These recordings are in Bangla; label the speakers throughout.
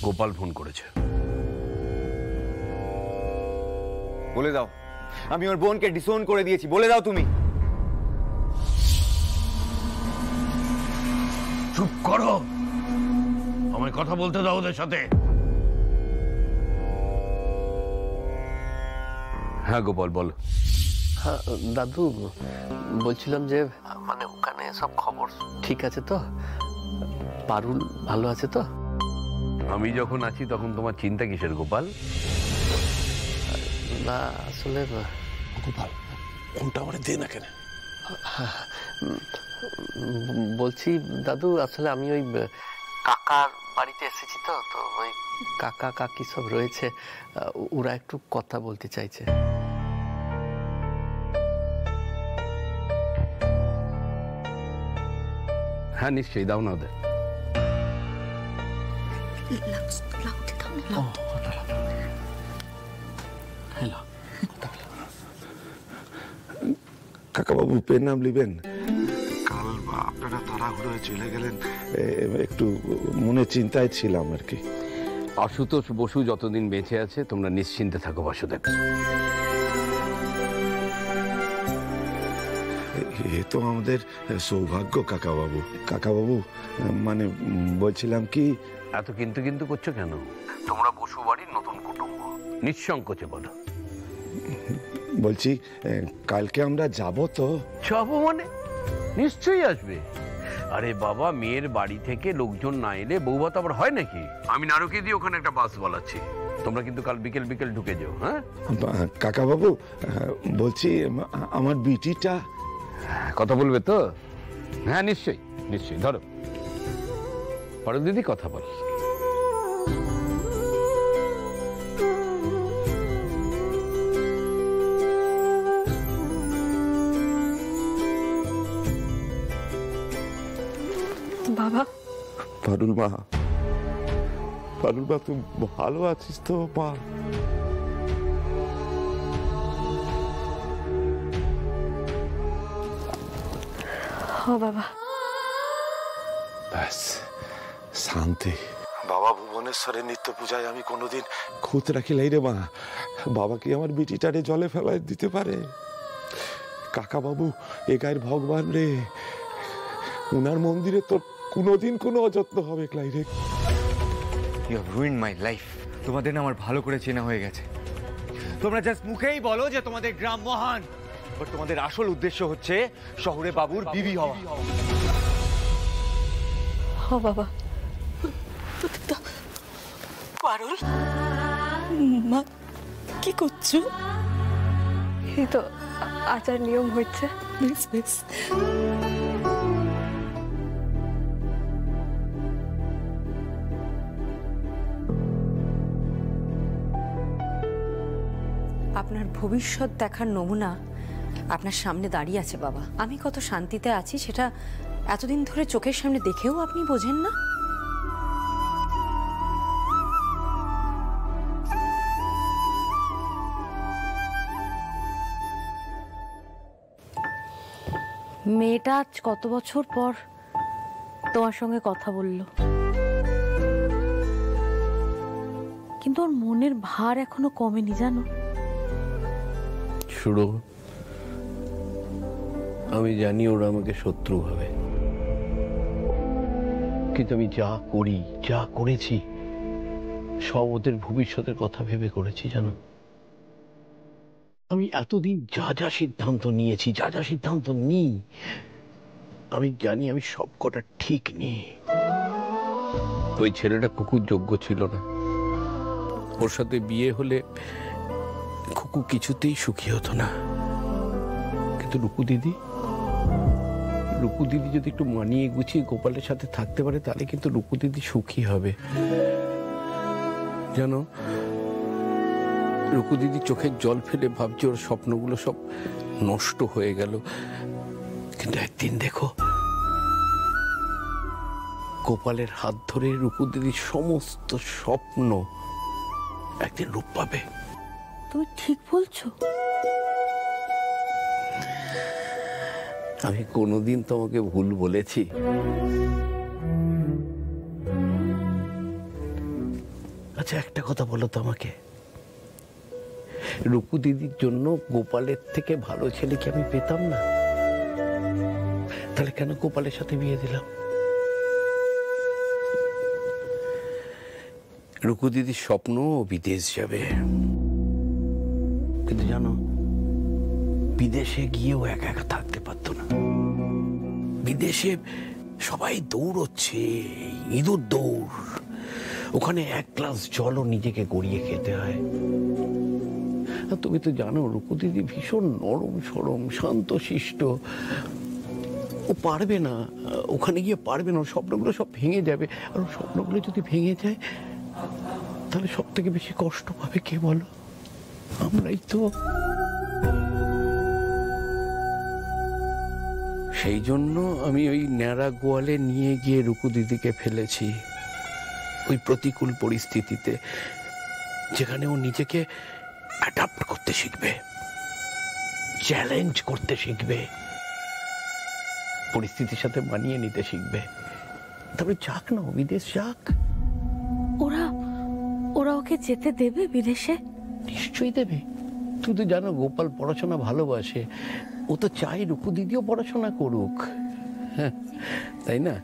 Speaker 1: গোপাল ফোন করেছে।
Speaker 2: বলে দাও, আমি ওর বোনকে ডিসোন করে দিয়েছি, বলে দাও তুমি।
Speaker 1: চুপ করো, আমায় কথা বলতে দাও ওদের সাথে। হ্যাঁ গোপাল বল।
Speaker 3: হ্যাঁ দাদু, বলছিলাম যে মানে ওখানে সব খবর ঠিক আছে তো? পারুল ভালো আছে তো?
Speaker 1: আমি যখন আছি তখন তোমার চিন্তা কিসের গোপাল?
Speaker 3: না আসলে
Speaker 4: গোপাল ফোনটা আমার দে না কেন?
Speaker 3: বলছি দাদু, আসলে আমি ওই কাকার বাড়িতে এসেছি তো, তো ওই কাকা কাকি সব রয়েছে, ওরা একটু কথা বলতে চাইছে।
Speaker 1: হ্যাঁ নিশ্চয়ই, দাও না ওদের।
Speaker 4: কাকাবাবু পেন নাম লিবেন? কাল আপনারা তাড়াহুড়ো চলে গেলেন, একটু মনে চিন্তায় ছিলাম আর কি।
Speaker 1: আশুতোষ বসু যতদিন বেঁচে আছে তোমরা নিশ্চিন্তে থাকো বাসুদেব।
Speaker 4: এ তো আমাদের সৌভাগ্য কাকাবাবু। কাকাবাবু মানে বলছিলাম কি,
Speaker 1: এত কিন্তু কিন্তু করছো কেন? তোমরা বসু বাড়ির নতুন কুটুম্ব, নিঃসংকোচে বলো।
Speaker 4: বলছি কালকে আমরা যাব তো?
Speaker 1: যাবো মানে? নিশ্চয়ই আসবে। আরে বাবা, মেয়ের বাড়ি থেকে লোকজন না এলে বৌভাত আবার হয় নাকি? আমি নারকে দিয়ে ওখানে একটা বাস বলাচ্ছি, তোমরা কিন্তু কাল বিকেল বিকেল ঢুকে যাও। হ্যাঁ
Speaker 4: কাকাবাবু বলছি আমার বিটিটা
Speaker 1: কথা বলবে তো? হ্যাঁ নিশ্চয়ই নিশ্চয়ই, ধরো পারুল দিদি কথা বল।
Speaker 5: বাবা।
Speaker 4: পারুল মা, পারুল মা তুই ভালো আছিস তো মা?
Speaker 5: বাবা
Speaker 4: ব্যাস শান্তি। বাবা ভুবনেশ্বরের নিত্য পূজায় আমি কোনোদিন খুঁত রাখি লাই রে মা। বাবা কি আমার বিটিটারে জলে ফেলায় দিতে পারে? কাকা বাবু এ গায়ের ভগবান রে, উনার মন্দিরে তো কোনোদিন কোনো অযত্ন হবে লাই রে।
Speaker 2: You have ruined my life. তোমাদের না আমার ভালো করে চেনা হয়ে গেছে। তোমরা জাস্ট মুখেই বলো যে তোমাদের গ্রাম মহান, বাট তোমাদের আসল উদ্দেশ্য হচ্ছে শহরে বাবুর বিবি হওয়া।
Speaker 5: বাবা। পারুল মা কি করছো? এই তো আচার নিয়ম হচ্ছে। বেশ বেশ।
Speaker 6: আপনার ভবিষ্যৎ দেখার নমুনা আপনার সামনে দাঁড়িয়ে আছে বাবা। আমি কত শান্তিতে আছি সেটা এতদিন ধরে চোখের সামনে দেখেও আপনি বোঝেন না? মেয়েটা আজ কত বছর পর তোমার সঙ্গে কথা বলল, কিন্তু ওর মনের ভার এখনো কমেনি জানো।
Speaker 3: শুরু, আমি জানি ওরা আমাকে শত্রু ভাবে, কিন্তু আমি যা করি যা করেছি সব ওদের ভবিষ্যতের কথা ভেবে করেছি জানো। আমি এতদিন যা যা সিদ্ধান্ত নিয়েছি, যা যা সিদ্ধান্ত নিই, আমি জানি আমি সব কটা ঠিক নিই। ওই ছেলেটা কুকুর যোগ্য ছিল না, ওর সাথে বিয়ে হলে খুকু কিছুতেই সুখী হতো না। কিন্তু রুকু দিদি যদি একটু মানিয়ে গুছিয়ে গোপালের সাথে থাকতে পারে তাহলে কিন্তু রুকু দিদি সুখী হবে জানো। রুকু দিদি চোখের জল ফেলে ভাবছে ওর স্বপ্নগুলো সব নষ্ট হয়ে গেল, কিন্তু একদিন দেখো গোপালের হাত ধরে রুকু দিদির সমস্ত স্বপ্ন একদিন রূপ পাবে।
Speaker 6: তুমি ঠিক বলছো?
Speaker 3: আমি কোনোদিন তোমাকে ভুল বলেছি? আচ্ছা একটা কথা বলো তো আমাকে, রুকু দিদির জন্য গোপালের থেকে ভালো ছেলে কি আমি পেতাম না? তাহলে কেন গোপালের সাথে বিয়ে দিলাম? রুকু দিদির স্বপ্ন বিদেশ যাবে, কিন্তু জানো বিদেশে গিয়েও একা একা থাকতে পারতো না। বিদেশে সবাই দৌড়চ্ছে, ইঁদুর দৌড়, ওখানে এক গ্লাস জলও নিজেকে গড়িয়ে খেতে হয়। আর তুমি তো জানো রুকু দিদি ভীষণ নরম সরম শান্তশিষ্ট, ও পারবে না, ওখানে গিয়ে পারবে না, ওর স্বপ্নগুলো সব ভেঙে যাবে। আর ওর স্বপ্নগুলো যদি ভেঙে যায় তাহলে সব থেকে বেশি কষ্ট পাবে কে বলো? আমরাই তো। সেই জন্য আমি ওই ন্যাড়া গোয়ালে নিয়ে গিয়ে রুকু দিদিকে ফেলেছি, ওই প্রতিকূল পরিস্থিতিতে, যেখানে ও নিজেকে অ্যাডাপ্ট করতে শিখবে, চ্যালেঞ্জ করতে শিখবে, পরিস্থিতির সাথে মানিয়ে নিতে শিখবে। তবে যাক না, বিদেশ যাক।
Speaker 5: ওরা ওরা ওকে যেতে দেবে বিদেশে?
Speaker 3: নিশ্চয়ই দেবে। তুই তো জানো গোপাল পড়াশোনা ভালোবাসে, ও তো চাই রুকু দিদিও পড়াশোনা করুক, হ্যাঁ তাই না?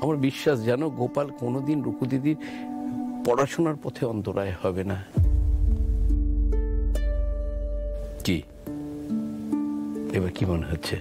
Speaker 3: আমার বিশ্বাস জানো গোপাল কোনোদিন রুকু দিদির পড়াশোনার পথে অন্তরায় হবে না। কি এবার কি মনে হচ্ছে?